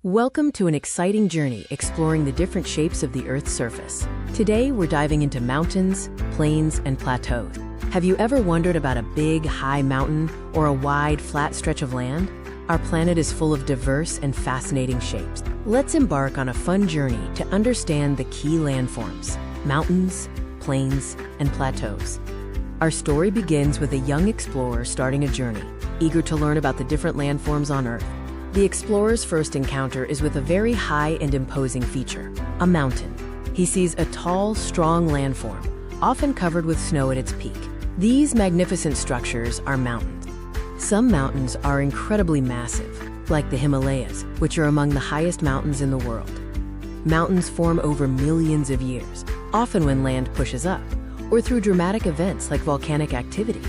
Welcome to an exciting journey exploring the different shapes of the Earth's surface. Today, we're diving into mountains, plains, and plateaus. Have you ever wondered about a big, high mountain or a wide, flat stretch of land? Our planet is full of diverse and fascinating shapes. Let's embark on a fun journey to understand the key landforms: mountains, plains, and plateaus. Our story begins with a young explorer starting a journey, eager to learn about the different landforms on Earth. The explorer's first encounter is with a very high and imposing feature, a mountain. He sees a tall, strong landform, often covered with snow at its peak. These magnificent structures are mountains. Some mountains are incredibly massive, like the Himalayas, which are among the highest mountains in the world. Mountains form over millions of years, often when land pushes up, or through dramatic events like volcanic activity.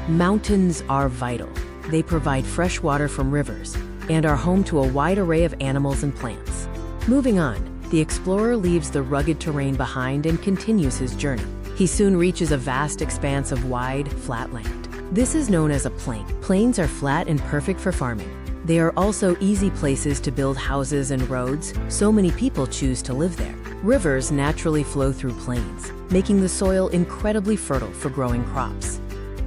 Mountains are vital. They provide fresh water from rivers, and are home to a wide array of animals and plants. Moving on, the explorer leaves the rugged terrain behind and continues his journey. He soon reaches a vast expanse of wide, flat land. This is known as a plain. Plains are flat and perfect for farming. They are also easy places to build houses and roads, so many people choose to live there. Rivers naturally flow through plains, making the soil incredibly fertile for growing crops.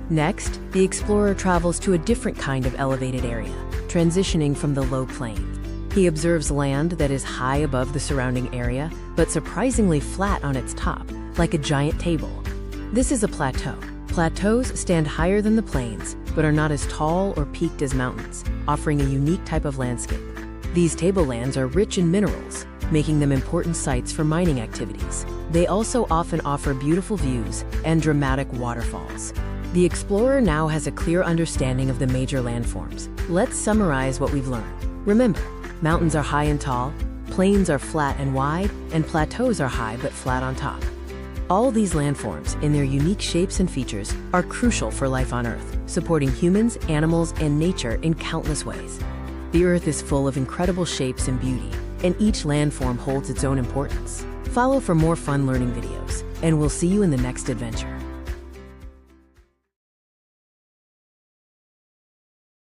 Next, the explorer travels to a different kind of elevated area, transitioning from the low plains. He observes land that is high above the surrounding area, but surprisingly flat on its top, like a giant table. This is a plateau. Plateaus stand higher than the plains, but are not as tall or peaked as mountains, offering a unique type of landscape. These tablelands are rich in minerals, making them important sites for mining activities. They also often offer beautiful views and dramatic waterfalls. The explorer now has a clear understanding of the major landforms. Let's summarize what we've learned. Remember, mountains are high and tall, plains are flat and wide, and plateaus are high but flat on top. All these landforms, in their unique shapes and features, are crucial for life on Earth, supporting humans, animals, and nature in countless ways. The Earth is full of incredible shapes and beauty, and each landform holds its own importance. Follow for more fun learning videos, and we'll see you in the next adventure.